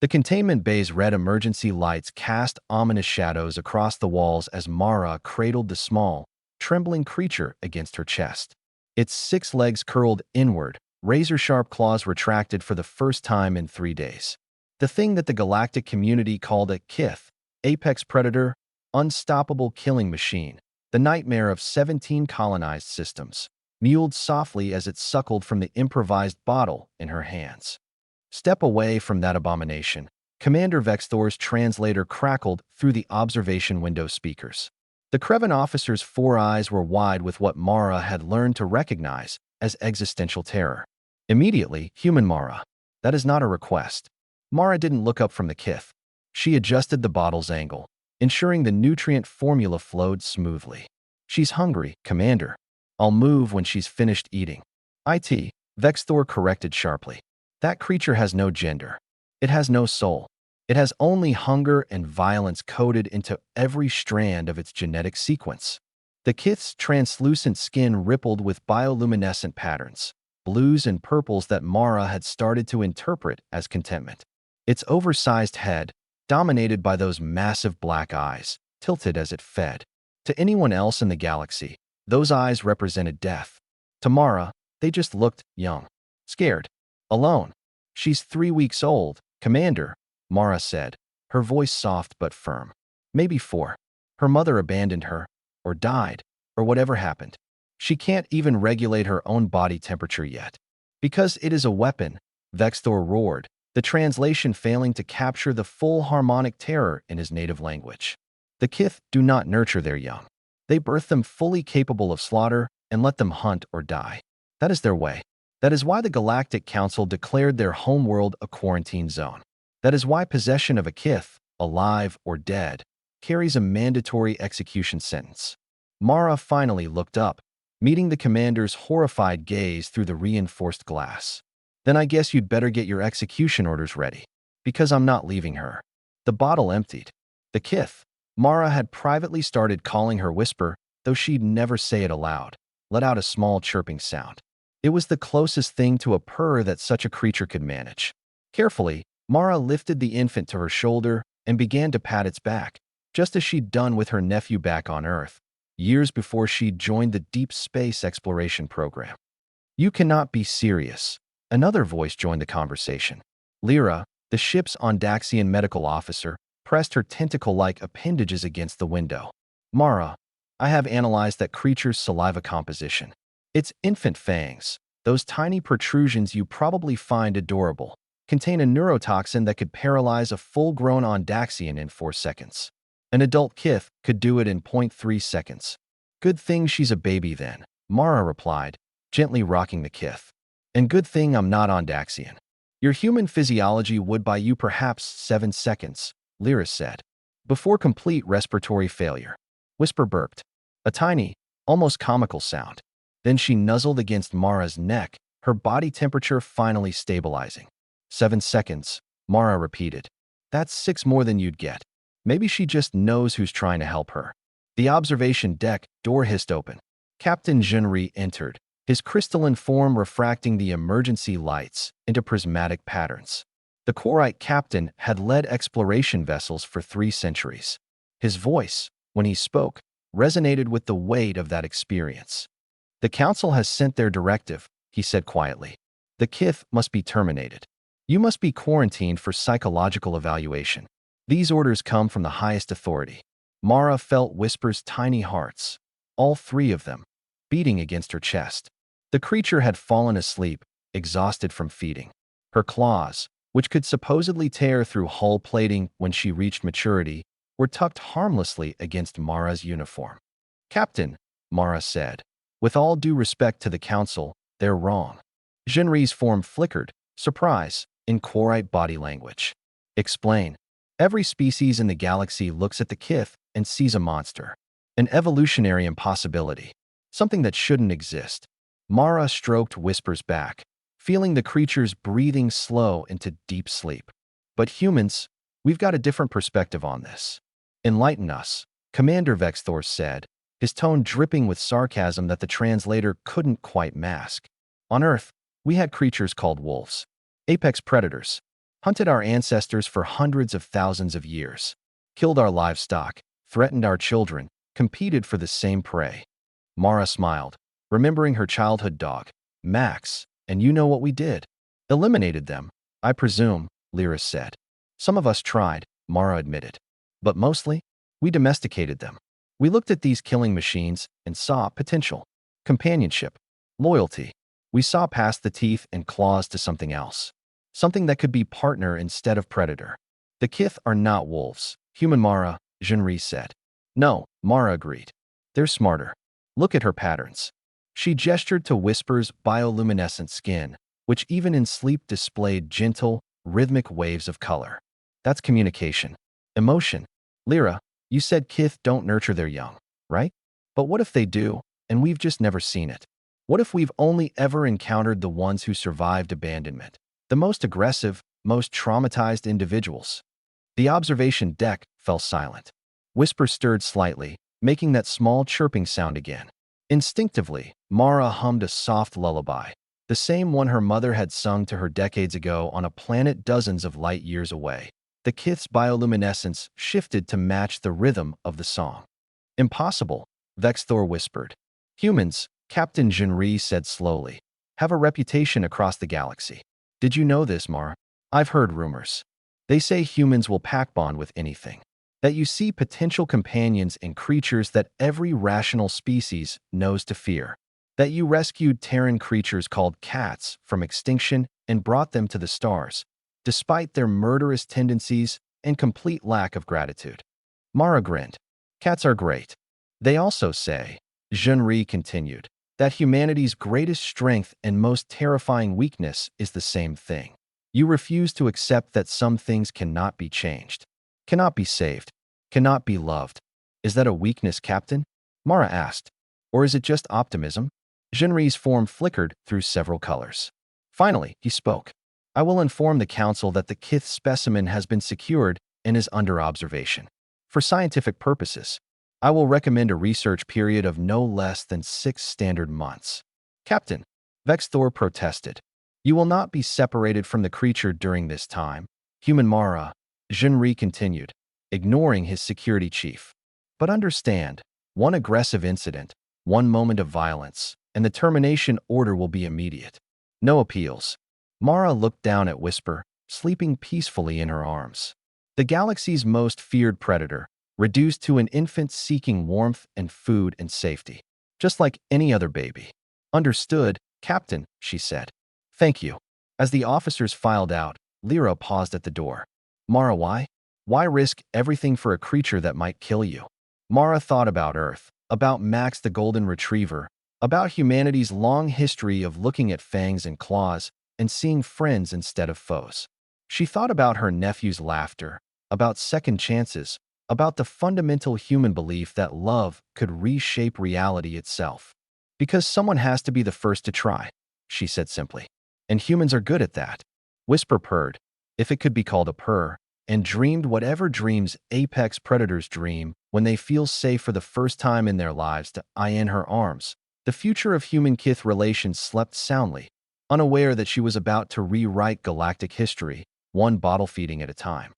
The containment bay's red emergency lights cast ominous shadows across the walls as Mara cradled the small, trembling creature against her chest. Its 6 legs curled inward, razor-sharp claws retracted for the first time in 3 days. The thing that the galactic community called a Kith, apex predator, unstoppable killing machine, the nightmare of 17 colonized systems, mewled softly as it suckled from the improvised bottle in her hands. Step away from that abomination, Commander Vexthor's translator crackled through the observation window speakers. The Krevan officer's 4 eyes were wide with what Mara had learned to recognize as existential terror. Immediately, human Mara. That is not a request. Mara didn't look up from the kith. She adjusted the bottle's angle, ensuring the nutrient formula flowed smoothly. She's hungry, Commander. I'll move when she's finished eating. Vexthor corrected sharply. That creature has no gender. It has no soul. It has only hunger and violence coded into every strand of its genetic sequence. The kith's translucent skin rippled with bioluminescent patterns, blues and purples that Mara had started to interpret as contentment. Its oversized head, dominated by those massive black eyes, tilted as it fed. To anyone else in the galaxy, those eyes represented death. To Mara, they just looked young, scared, alone. She's 3 weeks old, Commander, Mara said, her voice soft but firm. Maybe 4. Her mother abandoned her, or died, or whatever happened. She can't even regulate her own body temperature yet. Because it is a weapon, Vexthor roared, the translation failing to capture the full harmonic terror in his native language. The kith do not nurture their young. They birth them fully capable of slaughter and let them hunt or die. That is their way. That is why the Galactic Council declared their homeworld a quarantine zone. That is why possession of a kith, alive or dead, carries a mandatory execution sentence. Mara finally looked up, meeting the commander's horrified gaze through the reinforced glass. Then I guess you'd better get your execution orders ready, because I'm not leaving her. The bottle emptied. The kith, Mara had privately started calling her Whisper, though she'd never say it aloud, let out a small chirping sound. It was the closest thing to a purr that such a creature could manage. Carefully, Mara lifted the infant to her shoulder and began to pat its back, just as she'd done with her nephew back on Earth, years before she'd joined the deep space exploration program. You cannot be serious. Another voice joined the conversation. Lyra, the ship's Ondaxian medical officer, pressed her tentacle-like appendages against the window. Mara, I have analyzed that creature's saliva composition. Its infant fangs, those tiny protrusions you probably find adorable, contain a neurotoxin that could paralyze a full-grown Ondaxian in 4 seconds. An adult kith could do it in 0.3 seconds. Good thing she's a baby then, Mara replied, gently rocking the kith. And good thing I'm not Ondaxian. Your human physiology would buy you perhaps 7 seconds, Lyra said, before complete respiratory failure. Whisper burped, a tiny, almost comical sound. Then she nuzzled against Mara's neck, her body temperature finally stabilizing. 7 seconds, Mara repeated. That's 6 more than you'd get. Maybe she just knows who's trying to help her. The observation deck door hissed open. Captain Jinri entered, his crystalline form refracting the emergency lights into prismatic patterns. The Korite captain had led exploration vessels for 3 centuries. His voice, when he spoke, resonated with the weight of that experience. The council has sent their directive, he said quietly. The kith must be terminated. You must be quarantined for psychological evaluation. These orders come from the highest authority. Mara felt Whisper's tiny hearts, all 3 of them, beating against her chest. The creature had fallen asleep, exhausted from feeding. Her claws, which could supposedly tear through hull plating when she reached maturity, were tucked harmlessly against Mara's uniform. Captain, Mara said, with all due respect to the council, they're wrong. Jinri's form flickered, surprise, in Korite body language. Explain. Every species in the galaxy looks at the kith and sees a monster. An evolutionary impossibility. Something that shouldn't exist. Mara stroked Whisper's back, feeling the creature's breathing slow into deep sleep. But humans, we've got a different perspective on this. Enlighten us, Commander Vexthor said, his tone dripping with sarcasm that the translator couldn't quite mask. On Earth, we had creatures called wolves. Apex predators. hunted our ancestors for hundreds of thousands of years, killed our livestock, threatened our children, competed for the same prey. Mara smiled, remembering her childhood dog, Max, and you know what we did? Eliminated them, I presume, Lyra said. Some of us tried, Mara admitted. But mostly, we domesticated them. We looked at these killing machines and saw potential, companionship, loyalty. We saw past the teeth and claws to something else. Something that could be partner instead of predator. The Kith are not wolves, human Mara, Jinri said. No, Mara agreed. They're smarter. Look at her patterns. She gestured to Whisper's bioluminescent skin, which even in sleep displayed gentle, rhythmic waves of color. That's communication. Emotion. Lyra, you said Kith don't nurture their young, right? But what if they do, and we've just never seen it? What if we've only ever encountered the ones who survived abandonment? The most aggressive, most traumatized individuals. The observation deck fell silent. Whisper stirred slightly, making that small chirping sound again. Instinctively, Mara hummed a soft lullaby, the same one her mother had sung to her decades ago on a planet dozens of light years away. The Kith's bioluminescence shifted to match the rhythm of the song. Impossible, Vexthor whispered. Humans, Captain Jinri said slowly, have a reputation across the galaxy. Did you know this, Mara? I've heard rumors. They say humans will pack bond with anything. That you see potential companions in creatures that every rational species knows to fear. That you rescued Terran creatures called cats from extinction and brought them to the stars, despite their murderous tendencies and complete lack of gratitude. Mara grinned. Cats are great. They also say, Jinri continued, that humanity's greatest strength and most terrifying weakness is the same thing. You refuse to accept that some things cannot be changed, cannot be saved, cannot be loved. Is that a weakness, Captain? Mara asked. Or is it just optimism? Jinri's form flickered through several colors. Finally, he spoke. I will inform the Council that the Kith specimen has been secured and is under observation. For scientific purposes, I will recommend a research period of no less than 6 standard months. Captain, Vexthor protested. You will not be separated from the creature during this time. Human Mara, Jinri continued, ignoring his security chief. But understand, one aggressive incident, one moment of violence, and the termination order will be immediate. No appeals. Mara looked down at Whisper, sleeping peacefully in her arms. The galaxy's most feared predator, reduced to an infant seeking warmth and food and safety. Just like any other baby. Understood, Captain, she said. Thank you. As the officers filed out, Lyra paused at the door. Mara, why? Why risk everything for a creature that might kill you? Mara thought about Earth, about Max the Golden Retriever, about humanity's long history of looking at fangs and claws and seeing friends instead of foes. She thought about her nephew's laughter, about second chances, about the fundamental human belief that love could reshape reality itself. Because someone has to be the first to try, she said simply. And humans are good at that. Whisper purred, if it could be called a purr, and dreamed whatever dreams apex predators dream when they feel safe for the first time in their lives to eye in her arms. The future of human-Kith relations slept soundly, unaware that she was about to rewrite galactic history, one bottle feeding at a time.